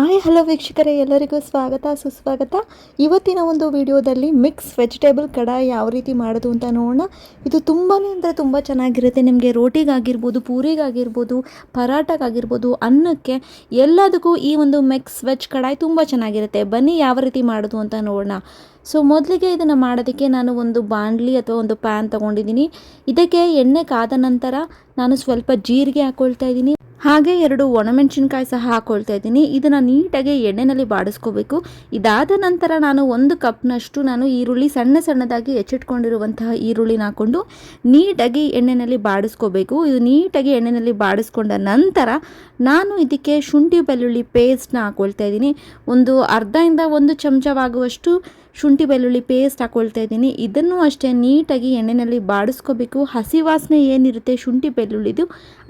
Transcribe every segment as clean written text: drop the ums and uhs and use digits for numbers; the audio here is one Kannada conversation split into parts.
ಹಾಯ್ ಹಲೋ ವೀಕ್ಷಕರೇ, ಎಲ್ಲರಿಗೂ ಸ್ವಾಗತ ಸುಸ್ವಾಗತ. ಇವತ್ತಿನ ಒಂದು ವಿಡಿಯೋದಲ್ಲಿ ಮಿಕ್ಸ್ ವೆಜಿಟೇಬಲ್ ಕಡಾಯಿ ಯಾವ ರೀತಿ ಮಾಡೋದು ಅಂತ ನೋಡೋಣ. ಇದು ತುಂಬಾ ಅಂದರೆ ತುಂಬ ಚೆನ್ನಾಗಿರುತ್ತೆ. ನಿಮಗೆ ರೋಟಿಗಾಗಿರ್ಬೋದು, ಪೂರಿಗಾಗಿರ್ಬೋದು, ಪರಾಟಗಾಗಿರ್ಬೋದು, ಅನ್ನಕ್ಕೆ ಎಲ್ಲದಕ್ಕೂ ಈ ಒಂದು ಮಿಕ್ಸ್ ವೆಜ್ ಕಡಾಯಿ ತುಂಬ ಚೆನ್ನಾಗಿರುತ್ತೆ. ಬನ್ನಿ ಯಾವ ರೀತಿ ಮಾಡೋದು ಅಂತ ನೋಡೋಣ. ಸೊ ಮೊದಲಿಗೆ ಇದನ್ನು ಮಾಡೋದಕ್ಕೆ ನಾನು ಒಂದು ಬಾಣಲಿ ಅಥವಾ ಒಂದು ಪ್ಯಾನ್ ತೊಗೊಂಡಿದ್ದೀನಿ. ಇದಕ್ಕೆ ಎಣ್ಣೆ ಕಾದ ನಂತರ ನಾನು ಸ್ವಲ್ಪ ಜೀರಿಗೆ ಹಾಕ್ಕೊಳ್ತಾ ಇದ್ದೀನಿ, ಹಾಗೆ 2 ಒಣಮೆಣಸಿನ್ಕಾಯಿ ಸಹ ಹಾಕ್ಕೊಳ್ತಾ ಇದ್ದೀನಿ. ಇದನ್ನು ನೀಟಾಗಿ ಎಣ್ಣೆಯಲ್ಲಿ ಬಾಡಿಸ್ಕೋಬೇಕು. ಇದಾದ ನಂತರ ನಾನು 1 ಕಪ್ನಷ್ಟು ಈರುಳ್ಳಿ ಸಣ್ಣದಾಗಿ ಹೆಚ್ಚಿಟ್ಕೊಂಡಿರುವಂತಹ ಈರುಳ್ಳಿನ ಹಾಕ್ಕೊಂಡು ನೀಟಾಗಿ ಎಣ್ಣೆಯಲ್ಲಿ ಬಾಡಿಸ್ಕೋಬೇಕು. ಇದು ನೀಟಾಗಿ ಎಣ್ಣೆಯಲ್ಲಿ ಬಾಡಿಸ್ಕೊಂಡ ನಂತರ ನಾನು ಇದಕ್ಕೆ ಶುಂಠಿ ಬೆಳ್ಳುಳ್ಳಿ ಪೇಸ್ಟ್ನ ಹಾಕ್ಕೊಳ್ತಾ ಇದ್ದೀನಿ. ಒಂದು ಅರ್ಧದಿಂದ 1 ಚಮಚವಾಗುವಷ್ಟು ಶುಂಠಿ ಬೆಳ್ಳುಳ್ಳಿ ಪೇಸ್ಟ್ ಹಾಕ್ಕೊಳ್ತಾ ಇದ್ದೀನಿ. ಇದನ್ನು ಅಷ್ಟೇ ನೀಟಾಗಿ ಎಣ್ಣೆಯಲ್ಲಿ ಬಾಡಿಸ್ಕೋಬೇಕು. ಹಸಿ ವಾಸನೆ ಏನಿರುತ್ತೆ ಶುಂಠಿ ಬೆಳ್ಳುಳ್ಳಿದು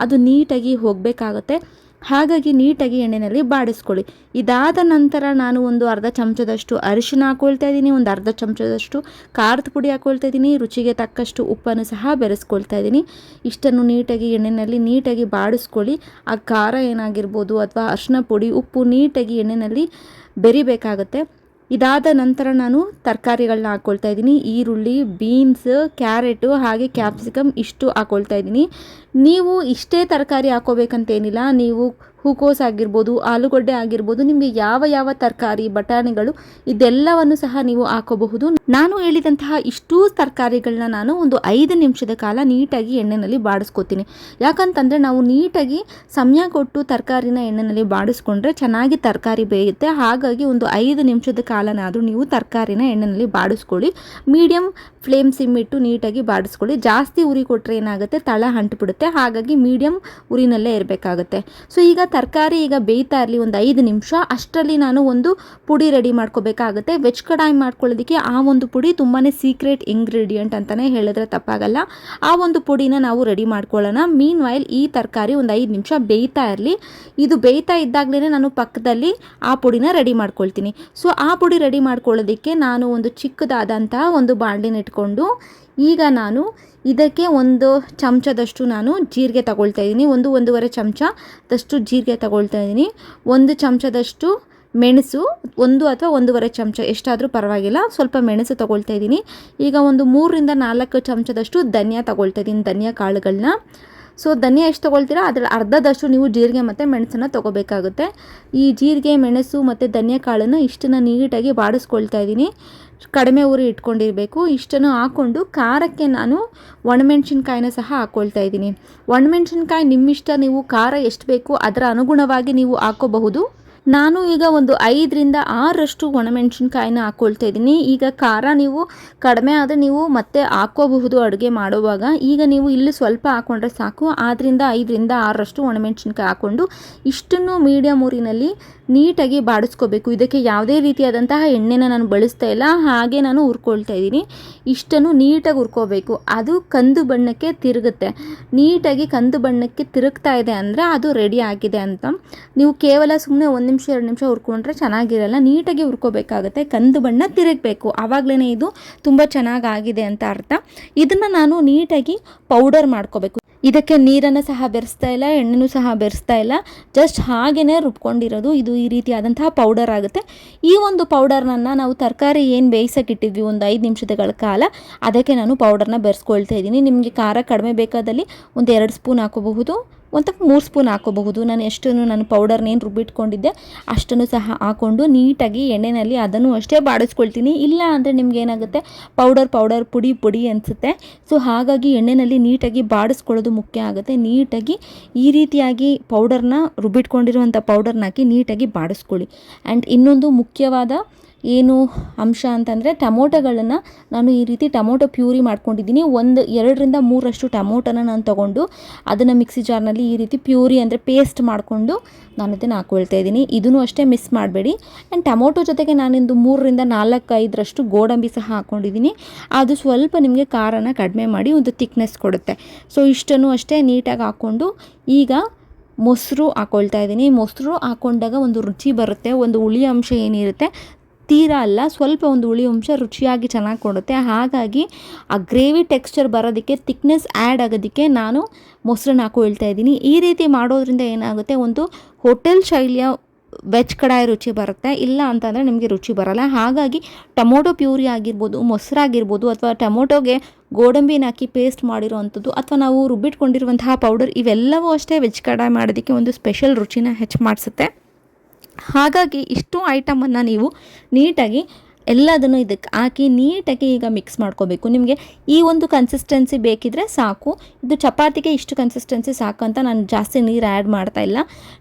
ಅದು ನೀಟಾಗಿ ಹೋಗಬೇಕಾಗುತ್ತೆ. ಹಾಗಾಗಿ ನೀಟಾಗಿ ಎಣ್ಣೆಯಲ್ಲಿ ಬಾಡಿಸ್ಕೊಳ್ಳಿ. ಇದಾದ ನಂತರ ನಾನು ಒಂದು ಅರ್ಧ ಚಮಚದಷ್ಟು ಅರಿಶಿನ ಹಾಕ್ಕೊಳ್ತಾ ಇದ್ದೀನಿ, ಒಂದು ಅರ್ಧ ಚಮಚದಷ್ಟು ಖಾರದ ಪುಡಿ ಹಾಕ್ಕೊಳ್ತಾ ಇದ್ದೀನಿ, ರುಚಿಗೆ ತಕ್ಕಷ್ಟು ಉಪ್ಪನ್ನು ಸಹ ಬೆರೆಸ್ಕೊಳ್ತಾ ಇದ್ದೀನಿ. ಇಷ್ಟನ್ನು ನೀಟಾಗಿ ಎಣ್ಣೆಯಲ್ಲಿ ನೀಟಾಗಿ ಬಾಡಿಸ್ಕೊಳ್ಳಿ. ಆ ಖಾರ ಏನಾಗಿರ್ಬೋದು ಅಥವಾ ಅರಿಶಿನ ಪುಡಿ, ಉಪ್ಪು ನೀಟಾಗಿ ಎಣ್ಣೆಯಲ್ಲಿ ಬೆರಿಬೇಕಾಗುತ್ತೆ. ಇದಾದ ನಂತರ ನಾನು ತರಕಾರಿಗಳನ್ನ ಹಾಕ್ಕೊಳ್ತಾ ಇದ್ದೀನಿ. ಈರುಳ್ಳಿ, ಬೀನ್ಸ್, ಕ್ಯಾರೆಟು ಹಾಗೆ ಕ್ಯಾಪ್ಸಿಕಮ್ ಇಷ್ಟು ಹಾಕ್ಕೊಳ್ತಾ ಇದ್ದೀನಿ. ನೀವು ಇಷ್ಟೇ ತರಕಾರಿ ಹಾಕೋಬೇಕಂತೇನಿಲ್ಲ. ನೀವು ಹೂಕೋಸು ಆಗಿರ್ಬೋದು, ಆಲೂಗಡ್ಡೆ ಆಗಿರ್ಬೋದು, ನಿಮಗೆ ಯಾವ ತರಕಾರಿ, ಬಟಾಣಿಗಳು ಇದೆಲ್ಲವನ್ನು ಸಹ ನೀವು ಹಾಕೋಬಹುದು. ನಾನು ಹೇಳಿದಂತಹ ಇಷ್ಟೂ ತರಕಾರಿಗಳನ್ನ ನಾನು ಒಂದು 5 ನಿಮಿಷದ ಕಾಲ ನೀಟಾಗಿ ಎಣ್ಣೆಯಲ್ಲಿ ಬಾಡಿಸ್ಕೊತೀನಿ. ಯಾಕಂತಂದರೆ ನಾವು ನೀಟಾಗಿ ಸಮಯ ಕೊಟ್ಟು ತರಕಾರಿನ ಎಣ್ಣೆಯಲ್ಲಿ ಬಾಡಿಸ್ಕೊಂಡ್ರೆ ಚೆನ್ನಾಗಿ ತರಕಾರಿ ಬೇಯುತ್ತೆ. ಹಾಗಾಗಿ ಒಂದು 5 ನಿಮಿಷದ ಕಾಲನಾದರೂ ನೀವು ತರಕಾರಿನ ಎಣ್ಣೆಯಲ್ಲಿ ಬಾಡಿಸ್ಕೊಳ್ಳಿ. ಮೀಡಿಯಮ್ ಫ್ಲೇಮ್ ಸಿಮ್ ಇಟ್ಟು ನೀಟಾಗಿ ಬಾಡಿಸ್ಕೊಳ್ಳಿ. ಜಾಸ್ತಿ ಉರಿ ಕೊಟ್ಟರೆ ಏನಾಗುತ್ತೆ, ತಳ ಅಂಟಿಬಿಡುತ್ತೆ. ಹಾಗಾಗಿ ಮೀಡಿಯಮ್ ಉರಿನಲ್ಲೇ ಇರಬೇಕಾಗುತ್ತೆ. ಸೊ ಈಗ ತರಕಾರಿ ಬೇಯ್ತಾ ಇರಲಿ ಒಂದು 5 ನಿಮಿಷ. ಅಷ್ಟರಲ್ಲಿ ನಾನು ಒಂದು ಪುಡಿ ರೆಡಿ ಮಾಡ್ಕೋಬೇಕಾಗುತ್ತೆ. ವೆಜ್ ಕಡಾಯಿ ಮಾಡ್ಕೊಳ್ಳೋದಕ್ಕೆ ಆ ಒಂದು ಪುಡಿ ತುಂಬಾ ಸೀಕ್ರೆಟ್ ಇಂಗ್ರೀಡಿಯೆಂಟ್ ಅಂತಲೇ ಹೇಳಿದ್ರೆ ತಪ್ಪಾಗಲ್ಲ. ಆ ಒಂದು ಪುಡಿನ ನಾವು ರೆಡಿ ಮಾಡ್ಕೊಳ್ಳೋಣ. ಮೀನ್ ವೈಲ್ ಈ ತರಕಾರಿ ಒಂದು 5 ನಿಮಿಷ ಬೇಯ್ತಾ ಇರಲಿ. ಇದು ಬೇಯ್ತಾ ಇದ್ದಾಗಲೇ ನಾನು ಪಕ್ಕದಲ್ಲಿ ಆ ಪುಡಿನ ರೆಡಿ ಮಾಡ್ಕೊಳ್ತೀನಿ. ಸೊ ಆ ಪುಡಿ ರೆಡಿ ಮಾಡ್ಕೊಳ್ಳೋದಕ್ಕೆ ನಾನು ಒಂದು ಚಿಕ್ಕದಾದಂತಹ ಒಂದು ಬಾಣಲಿನ ಇಟ್ಕೊಂಡು ಈಗ ನಾನು ಇದಕ್ಕೆ 1 ಚಮಚದಷ್ಟು ನಾನು ಜೀರಿಗೆ ತಗೊಳ್ತಾ ಇದ್ದೀನಿ. 1-1.5 ಚಮಚದಷ್ಟು ಜೀರಿಗೆ ತಗೊಳ್ತಾ ಇದ್ದೀನಿ. 1 ಚಮಚದಷ್ಟು ಮೆಣಸು, 1 ಅಥವಾ 1.5 ಚಮಚ ಎಷ್ಟಾದರೂ ಪರವಾಗಿಲ್ಲ, ಸ್ವಲ್ಪ ಮೆಣಸು ತಗೊಳ್ತಾ ಇದ್ದೀನಿ. ಈಗ ಒಂದು 3-4 ಚಮಚದಷ್ಟು ಧನಿಯಾ ತಗೊಳ್ತಾ ಇದ್ದೀನಿ, ಧನಿಯಾ ಕಾಳುಗಳನ್ನ. ಸೊ ಧನಿಯಾ ಎಷ್ಟು ತೊಗೊಳ್ತೀರಾ ಅದರ ಅರ್ಧದಷ್ಟು ನೀವು ಜೀರಿಗೆ ಮತ್ತು ಮೆಣಸನ್ನು ತೊಗೋಬೇಕಾಗುತ್ತೆ. ಈ ಜೀರಿಗೆ, ಮೆಣಸು ಮತ್ತು ಧನಿಯಾ ಕಾಳನ್ನು ಇಷ್ಟನ್ನು ನೀಟಾಗಿ ಬಾಡಿಸ್ಕೊಳ್ತಾ ಇದ್ದೀನಿ. ಕಡಿಮೆ ಉರಿ ಇಟ್ಕೊಂಡಿರಬೇಕು. ಇಷ್ಟನ್ನು ಹಾಕ್ಕೊಂಡು ಖಾರಕ್ಕೆ ನಾನು ಒಣಮೆಣಸಿನ್ಕಾಯಿನ ಸಹ ಹಾಕ್ಕೊಳ್ತಾ ಇದ್ದೀನಿ. ಒಣಮೆಣಸಿನ್ಕಾಯಿ ನಿಮ್ಮಿಷ್ಟ, ನೀವು ಖಾರ ಎಷ್ಟು ಬೇಕು ಅದರ ಅನುಗುಣವಾಗಿ ನೀವು ಹಾಕ್ಕೋಬಹುದು. ನಾನು ಈಗ ಒಂದು 5-6 ಒಣಮೆಣಸಿನ್ಕಾಯಿನ ಹಾಕ್ಕೊಳ್ತಾ ಇದ್ದೀನಿ. ಈಗ ಖಾರ ನೀವು ಕಡಿಮೆ ಆದರೆ ನೀವು ಮತ್ತೆ ಹಾಕ್ಕೋಬಹುದು ಅಡುಗೆ ಮಾಡುವಾಗ. ಈಗ ನೀವು ಇಲ್ಲಿ ಸ್ವಲ್ಪ ಹಾಕ್ಕೊಂಡ್ರೆ ಸಾಕು. 5-6 ಒಣಮೆಣಸಿನ್ಕಾಯಿ ಹಾಕ್ಕೊಂಡು ಇಷ್ಟನ್ನು ಮೀಡಿಯಮ್ ಊರಿನಲ್ಲಿ ನೀಟಾಗಿ ಬಾಡಿಸ್ಕೋಬೇಕು. ಇದಕ್ಕೆ ಯಾವುದೇ ರೀತಿಯಾದಂತಹ ಎಣ್ಣೆನ ನಾನು ಬಳಸ್ತಾ ಇಲ್ಲ, ಹಾಗೆ ನಾನು ಹುರ್ಕೊಳ್ತಾ ಇದ್ದೀನಿ. ಇಷ್ಟನ್ನು ನೀಟಾಗಿ ಹುರ್ಕೋಬೇಕು. ಅದು ಕಂದು ಬಣ್ಣಕ್ಕೆ ತಿರುಗುತ್ತೆ. ನೀಟಾಗಿ ಕಂದು ಬಣ್ಣಕ್ಕೆ ತಿರುಗ್ತಾ ಇದೆ ಅಂದರೆ ಅದು ರೆಡಿ ಆಗಿದೆ ಅಂತ. ನೀವು ಕೇವಲ ಸುಮ್ಮನೆ 1 ನಿಮಿಷ 2 ನಿಮಿಷ ಹುರ್ಕೊಂಡ್ರೆ ಚೆನ್ನಾಗಿರಲ್ಲ. ನೀಟಾಗಿ ಹುರ್ಕೋಬೇಕಾಗುತ್ತೆ. ಕಂದು ಬಣ್ಣ ತಿರುಗಬೇಕು, ಆವಾಗಲೇ ಇದು ತುಂಬ ಚೆನ್ನಾಗಾಗಿದೆ ಅಂತ ಅರ್ಥ. ಇದನ್ನು ನಾನು ನೀಟಾಗಿ ಪೌಡರ್ ಮಾಡ್ಕೋಬೇಕು. ಇದಕ್ಕೆ ನೀರನ್ನು ಸಹ ಬೆರೆಸ್ತಾ ಇಲ್ಲ, ಎಣ್ಣೆನೂ ಸಹ ಬೆರೆಸ್ತಾ ಇಲ್ಲ, ಜಸ್ಟ್ ಹಾಗೇ ರುಬ್ಕೊಂಡಿರೋದು. ಇದು ಈ ರೀತಿಯಾದಂತಹ ಪೌಡರ್ ಆಗುತ್ತೆ. ಈ ಒಂದು ಪೌಡರ್ನನ್ನು ನಾವು ತರಕಾರಿ ಏನು ಬೇಯಿಸೋಕ್ಕಿಟ್ಟಿದ್ವಿ ಒಂದು 5 ನಿಮಿಷಗಳ ಕಾಲ, ಅದಕ್ಕೆ ನಾನು ಪೌಡರ್ನ ಬೆರೆಸ್ಕೊಳ್ತಾ ಇದ್ದೀನಿ. ನಿಮಗೆ ಖಾರ ಕಡಿಮೆ ಬೇಕಾದಲ್ಲಿ ಒಂದು 2 ಸ್ಪೂನ್ ಹಾಕೋಬಹುದು, ಒಂದು 3 ಸ್ಪೂನ್ ಹಾಕೋಬಹುದು. ನಾನು ಪೌಡರ್ನೇನು ರುಬ್ಬಿಟ್ಕೊಂಡಿದ್ದೆ ಅಷ್ಟನ್ನು ಸಹ ಹಾಕ್ಕೊಂಡು ನೀಟಾಗಿ ಎಣ್ಣೆಯಲ್ಲಿ ಅದನ್ನು ಅಷ್ಟೇ ಬಾಡಿಸ್ಕೊಳ್ತೀನಿ. ಇಲ್ಲ ಅಂದರೆ ನಿಮ್ಗೆ ಏನಾಗುತ್ತೆ, ಪೌಡರ್ ಪುಡಿ ಅನಿಸುತ್ತೆ. ಸೊ ಹಾಗಾಗಿ ಎಣ್ಣೆಯಲ್ಲಿ ನೀಟಾಗಿ ಬಾಡಿಸ್ಕೊಳ್ಳೋದು ಮುಖ್ಯ ಆಗುತ್ತೆ. ನೀಟಾಗಿ ಈ ರೀತಿಯಾಗಿ ಪೌಡರ್ನ ರುಬ್ಬಿಟ್ಕೊಂಡಿರುವಂಥ ಪೌಡರ್ನ ಹಾಕಿ ನೀಟಾಗಿ ಬಾಡಿಸ್ಕೊಳ್ಳಿ. ಆ್ಯಂಡ್ ಇನ್ನೊಂದು ಮುಖ್ಯವಾದ ಏನು ಅಂಶ ಅಂತಂದರೆ ಟೊಮೊಟೊಗಳನ್ನು ನಾನು ಈ ರೀತಿ ಟೊಮೊಟೊ ಪ್ಯೂರಿ ಮಾಡ್ಕೊಂಡಿದ್ದೀನಿ. 2-3 ಟೊಮೊಟೊನ ನಾನು ತೊಗೊಂಡು ಅದನ್ನು ಮಿಕ್ಸಿ ಜಾರ್ನಲ್ಲಿ ಈ ರೀತಿ ಪ್ಯೂರಿ ಅಂದರೆ ಪೇಸ್ಟ್ ಮಾಡಿಕೊಂಡು ನಾನು ಅದನ್ನು ಹಾಕ್ಕೊಳ್ತಾ ಇದ್ದೀನಿ. ಇದನ್ನು ಅಷ್ಟೇ ಮಿಸ್ ಮಾಡಬೇಡಿ. ಆ್ಯಂಡ್ ಟೊಮೊಟೊ ಜೊತೆಗೆ ನಾನಿಂದು 3-4-5 ಗೋಡಂಬಿ ಸಹ ಹಾಕ್ಕೊಂಡಿದ್ದೀನಿ. ಅದು ಸ್ವಲ್ಪ ನಿಮಗೆ ಖಾರನ ಕಡಿಮೆ ಮಾಡಿ ಒಂದು ಥಿಕ್ನೆಸ್ ಕೊಡುತ್ತೆ. ಸೊ ಇಷ್ಟನ್ನು ಅಷ್ಟೇ ನೀಟಾಗಿ ಹಾಕ್ಕೊಂಡು ಈಗ ಮೊಸರು ಹಾಕ್ಕೊಳ್ತಾ ಇದ್ದೀನಿ. ಮೊಸರು ಹಾಕ್ಕೊಂಡಾಗ ಒಂದು ರುಚಿ ಬರುತ್ತೆ. ಒಂದು ಹುಳಿ ಅಂಶ ಏನಿರುತ್ತೆ ತೀರಾ ಅಲ್ಲ, ಸ್ವಲ್ಪ ಒಂದು ಹುಳಿ ಅಂಶ ರುಚಿಯಾಗಿ ಚೆನ್ನಾಗಿ ಕೊಡುತ್ತೆ. ಹಾಗಾಗಿ ಆ ಗ್ರೇವಿ ಟೆಕ್ಸ್ಚರ್ ಬರೋದಕ್ಕೆ, ಥಿಕ್ನೆಸ್ ಆ್ಯಡ್ ಆಗೋದಕ್ಕೆ ನಾನು ಮೊಸರನ್ನ ಹಾಕ್ಕೊಳ್ತಾ ಇದ್ದೀನಿ. ಈ ರೀತಿ ಮಾಡೋದ್ರಿಂದ ಏನಾಗುತ್ತೆ, ಒಂದು ಹೋಟೆಲ್ ಶೈಲಿಯ ವೆಜ್ ಕಡಾಯಿ ರುಚಿ ಬರುತ್ತೆ, ಇಲ್ಲ ಅಂತಂದರೆ ನಿಮಗೆ ರುಚಿ ಬರಲ್ಲ. ಹಾಗಾಗಿ ಟೊಮೊಟೊ ಪ್ಯೂರಿ ಆಗಿರ್ಬೋದು, ಮೊಸರಾಗಿರ್ಬೋದು, ಅಥವಾ ಟೊಮೊಟೊಗೆ ಗೋಡಂಬಿನ ಹಾಕಿ ಪೇಸ್ಟ್ ಮಾಡಿರೋ ಅಂಥದ್ದು, ಅಥವಾ ನಾವು ರುಬ್ಬಿಟ್ಕೊಂಡಿರುವಂತಹ ಪೌಡರ್, ಇವೆಲ್ಲವೂ ಅಷ್ಟೇ ವೆಜ್ ಕಡಾಯಿ ಮಾಡೋದಕ್ಕೆ ಒಂದು ಸ್ಪೆಷಲ್ ರುಚಿನ ಹೆಚ್ಚು ಮಾಡಿಸುತ್ತೆ. ಹಾಗಾಗಿ ಇಷ್ಟು ಐಟಮನ್ನು ನೀವು ನೀಟಾಗಿ ಎಲ್ಲದನ್ನು ಇದಕ್ಕೆ ಹಾಕಿ ನೀಟಾಗಿ ಈಗ ಮಿಕ್ಸ್ ಮಾಡ್ಕೋಬೇಕು. ನಿಮಗೆ ಈ ಒಂದು ಕನ್ಸಿಸ್ಟೆನ್ಸಿ ಬೇಕಿದ್ರೆ ಸಾಕು. ಇದು ಚಪಾತಿಗೆ ಇಷ್ಟು ಕನ್ಸಿಸ್ಟೆನ್ಸಿ ಸಾಕಂತ ನಾನು ಜಾಸ್ತಿ ನೀರು ಆ್ಯಡ್ ಮಾಡ್ತಾ ಇಲ್ಲ.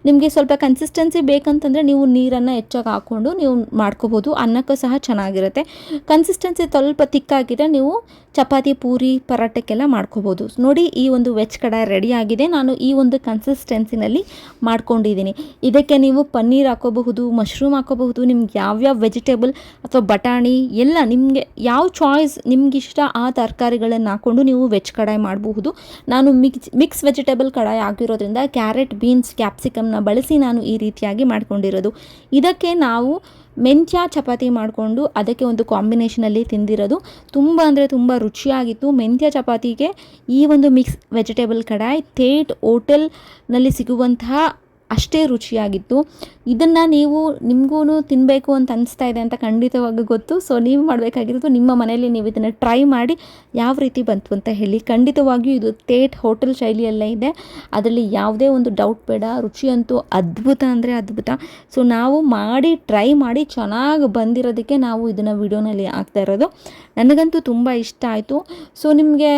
ನಿಮಗೆ ಸ್ವಲ್ಪ ಕನ್ಸಿಸ್ಟೆನ್ಸಿ ಬೇಕಂತಂದರೆ ನೀವು ನೀರನ್ನು ಹೆಚ್ಚಾಗಿ ಹಾಕ್ಕೊಂಡು ನೀವು ಮಾಡ್ಕೋಬೋದು. ಅನ್ನಕ್ಕೂ ಸಹ ಚೆನ್ನಾಗಿರುತ್ತೆ. ಕನ್ಸಿಸ್ಟೆನ್ಸಿ ಸ್ವಲ್ಪ ತಿಕ್ಕಾಗಿದ್ರೆ ನೀವು ಚಪಾತಿ, ಪೂರಿ, ಪರಾಟಕ್ಕೆಲ್ಲ ಮಾಡ್ಕೋಬೋದು. ನೋಡಿ, ಈ ಒಂದು ವೆಜ್ ಕಡಾಯಿ ರೆಡಿ ಆಗಿದೆ. ನಾನು ಈ ಒಂದು ಕನ್ಸಿಸ್ಟೆನ್ಸಿನಲ್ಲಿ ಮಾಡ್ಕೊಂಡಿದ್ದೀನಿ. ಇದಕ್ಕೆ ನೀವು ಪನ್ನೀರ್ ಹಾಕೋಬಹುದು, ಮಶ್ರೂಮ್ ಹಾಕೋಬಹುದು, ನಿಮ್ಗೆ ಯಾವ್ಯಾವ ವೆಜಿಟೇಬಲ್ ಅಥವಾ ಬಟಾಣಿ ಎಲ್ಲ ನಿಮಗೆ ಯಾವ ಚಾಯ್ಸ್ ನಿಮಗಿಷ್ಟ ಆ ತರಕಾರಿಗಳನ್ನು ಹಾಕ್ಕೊಂಡು ನೀವು ವೆಜ್ ಕಡಾಯಿ ಮಾಡಬಹುದು. ನಾನು ಮಿಕ್ಸ್ ವೆಜಿಟೇಬಲ್ ಕಡಾಯಿ ಆಗಿರೋದ್ರಿಂದ ಕ್ಯಾರೆಟ್, ಬೀನ್ಸ್, ಕ್ಯಾಪ್ಸಿಕಮ್ನ ಬಳಸಿ ನಾನು ಈ ರೀತಿಯಾಗಿ ಮಾಡ್ಕೊಂಡಿರೋದು. ಇದಕ್ಕೆ ನಾವು ಮೆಂತ್ಯ ಚಪಾತಿ ಮಾಡಿಕೊಂಡು ಅದಕ್ಕೆ ಒಂದು ಕಾಂಬಿನೇಷನಲ್ಲಿ ತಿಂದಿರೋದು. ತುಂಬ ಅಂದರೆ ತುಂಬ ರುಚಿಯಾಗಿತ್ತು. ಮೆಂತ್ಯ ಚಪಾತಿಗೆ ಈ ಒಂದು ಮಿಕ್ಸ್ ವೆಜಿಟೇಬಲ್ ಕಡಾಯಿ ಥೇಟ್ ಹೋಟೆಲ್ನಲ್ಲಿ ಸಿಗುವಂತಹ ಅಷ್ಟೇ ರುಚಿಯಾಗಿತ್ತು. ಇದನ್ನು ನೀವು ನಿಮಗೂ ತಿನ್ನಬೇಕು ಅಂತ ಅನಿಸ್ತಾ ಇದೆ ಅಂತ ಖಂಡಿತವಾಗಿ ಗೊತ್ತು. ಸೊ ನೀವು ಮಾಡಬೇಕಾಗಿರೋದು ನಿಮ್ಮ ಮನೆಯಲ್ಲಿ ನೀವು ಇದನ್ನು ಟ್ರೈ ಮಾಡಿ ಯಾವ ರೀತಿ ಬಂತು ಅಂತ ಹೇಳಿ. ಖಂಡಿತವಾಗಿಯೂ ಇದು ಥೇಟ್ ಹೋಟೆಲ್ ಶೈಲಿಯಲ್ಲೇ ಇದೆ, ಅದರಲ್ಲಿ ಯಾವುದೇ ಒಂದು ಡೌಟ್ ಬೇಡ. ರುಚಿಯಂತೂ ಅದ್ಭುತ ಅಂದರೆ ಅದ್ಭುತ. ಸೊ ನಾವು ಮಾಡಿ ಟ್ರೈ ಮಾಡಿ ಚೆನ್ನಾಗಿ ಬಂದಿರೋದಕ್ಕೆ ನಾವು ಇದನ್ನು ವಿಡಿಯೋನಲ್ಲಿ ಹಾಕ್ತಾ ಇರೋದು. ನನಗಂತೂ ತುಂಬ ಇಷ್ಟ ಆಯಿತು. ಸೊ ನಿಮಗೆ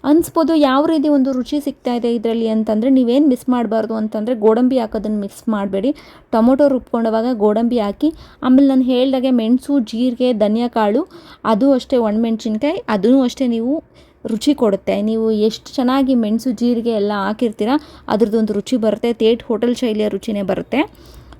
ಅನಿಸ್ಬೋದು ಯಾವ ರೀತಿ ಒಂದು ರುಚಿ ಸಿಗ್ತಾ ಇದೆ ಇದರಲ್ಲಿ ಅಂತಂದರೆ, ನೀವೇನು ಮಿಸ್ ಮಾಡಬಾರ್ದು ಅಂತಂದರೆ ಗೋಡಂಬಿ ಹಾಕೋದನ್ನು ಮಿಕ್ಸ್ ಮಾಡಬೇಡಿ. ಟೊಮೊಟೊ ರುಬ್ಕೊಂಡವಾಗ ಗೋಡಂಬಿ ಹಾಕಿ, ಆಮೇಲೆ ನಾನು ಹೇಳ್ದಾಗೆ ಮೆಣಸು, ಜೀರಿಗೆ, ಧನಿಯಾ ಕಾಳು, ಅದು ಅಷ್ಟೇ ಒಣಮೆಣ್ಸಿನ್ಕಾಯಿ, ಅದೂ ಅಷ್ಟೇ ನೀವು ರುಚಿ ಕೊಡುತ್ತೆ. ನೀವು ಎಷ್ಟು ಚೆನ್ನಾಗಿ ಮೆಣಸು, ಜೀರಿಗೆ ಎಲ್ಲ ಹಾಕಿರ್ತೀರ ಅದ್ರದ್ದೊಂದು ರುಚಿ ಬರುತ್ತೆ. ಥೇಟ್ ಹೋಟೆಲ್ ಶೈಲಿಯ ರುಚಿನೇ ಬರುತ್ತೆ.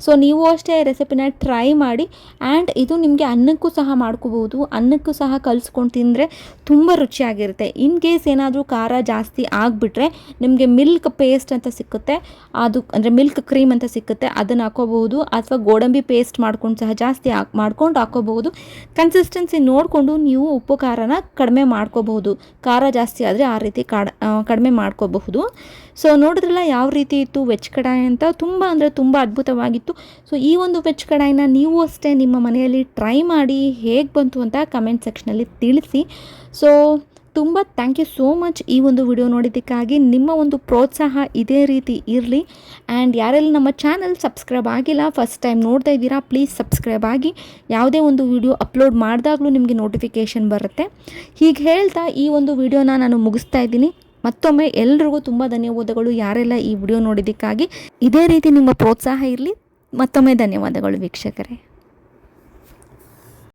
ಸೊ ನೀವು ಅಷ್ಟೇ ರೆಸಿಪಿನ ಟ್ರೈ ಮಾಡಿ. ಆ್ಯಂಡ್ ಇದು ನಿಮಗೆ ಅನ್ನಕ್ಕೂ ಸಹ ಮಾಡ್ಕೋಬೋದು. ಅನ್ನಕ್ಕೂ ಸಹ ಕಲಿಸ್ಕೊಂಡು ತಿಂದರೆ ತುಂಬ ರುಚಿಯಾಗಿರುತ್ತೆ. ಇನ್ ಕೇಸ್ ಏನಾದರೂ ಖಾರ ಜಾಸ್ತಿ ಆಗಿಬಿಟ್ರೆ ನಿಮಗೆ ಮಿಲ್ಕ್ ಪೇಸ್ಟ್ ಅಂತ ಸಿಕ್ಕುತ್ತೆ, ಅದು ಅಂದರೆ ಮಿಲ್ಕ್ ಕ್ರೀಮ್ ಅಂತ ಸಿಕ್ಕುತ್ತೆ, ಅದನ್ನು ಹಾಕೋಬಹುದು. ಅಥವಾ ಗೋಡಂಬಿ ಪೇಸ್ಟ್ ಮಾಡ್ಕೊಂಡು ಸಹ ಜಾಸ್ತಿ ಮಾಡ್ಕೊಂಡು ಹಾಕೋಬಹುದು. ಕನ್ಸಿಸ್ಟೆನ್ಸಿ ನೋಡಿಕೊಂಡು ನೀವು ಉಪ್ಪು ಖಾರನ ಕಡಿಮೆ ಮಾಡ್ಕೋಬಹುದು. ಖಾರ ಜಾಸ್ತಿ ಆದರೆ ಆ ರೀತಿ ಕಡಿಮೆ ಮಾಡ್ಕೋಬಹುದು. ಸೊ ನೋಡಿದ್ರಲ್ಲ ಯಾವ ರೀತಿ ಇತ್ತು ವೆಜ್ ಕಡಾಯಿ ಅಂತ. ತುಂಬ ಅಂದರೆ ತುಂಬ ಅದ್ಭುತವಾಗಿತ್ತು. ಸೊ ಈ ಒಂದು ವೆಜ್ ಕಡಾಯಿನ ನೀವು ಅಷ್ಟೇ ನಿಮ್ಮ ಮನೆಯಲ್ಲಿ ಟ್ರೈ ಮಾಡಿ ಹೇಗೆ ಬಂತು ಅಂತ ಕಮೆಂಟ್ ಸೆಕ್ಷನಲ್ಲಿ ತಿಳಿಸಿ. ಸೊ ತುಂಬ ಥ್ಯಾಂಕ್ ಯು ಸೋ ಮಚ್ ಈ ಒಂದು ವಿಡಿಯೋ ನೋಡಿದ್ದಕ್ಕಾಗಿ. ನಿಮ್ಮ ಒಂದು ಪ್ರೋತ್ಸಾಹ ಇದೇ ರೀತಿ ಇರಲಿ. ಆ್ಯಂಡ್ ಯಾರೆಲ್ಲ ನಮ್ಮ ಚಾನಲ್ ಸಬ್ಸ್ಕ್ರೈಬ್ ಆಗಿಲ್ಲ, ಫಸ್ಟ್ ಟೈಮ್ ನೋಡ್ತಾ ಇದ್ದೀರಾ, ಪ್ಲೀಸ್ ಸಬ್ಸ್ಕ್ರೈಬ್ ಆಗಿ. ಯಾವುದೇ ಒಂದು ವಿಡಿಯೋ ಅಪ್ಲೋಡ್ ಮಾಡಿದಾಗಲೂ ನಿಮಗೆ ನೋಟಿಫಿಕೇಷನ್ ಬರುತ್ತೆ. ಹೀಗೆ ಹೇಳ್ತಾ ಈ ಒಂದು ವಿಡಿಯೋನ ನಾನು ಮುಗಿಸ್ತಾ ಇದ್ದೀನಿ. ಮತ್ತೊಮ್ಮೆ ಎಲ್ರಿಗೂ ತುಂಬ ಧನ್ಯವಾದಗಳು ಯಾರೆಲ್ಲ ಈ ವಿಡಿಯೋ ನೋಡಿದ್ದಕ್ಕಾಗಿ. ಇದೇ ರೀತಿ ನಿಮ್ಮ ಪ್ರೋತ್ಸಾಹ ಇರಲಿ. ಮತ್ತೊಮ್ಮೆ ಧನ್ಯವಾದಗಳು ವೀಕ್ಷಕರೇ.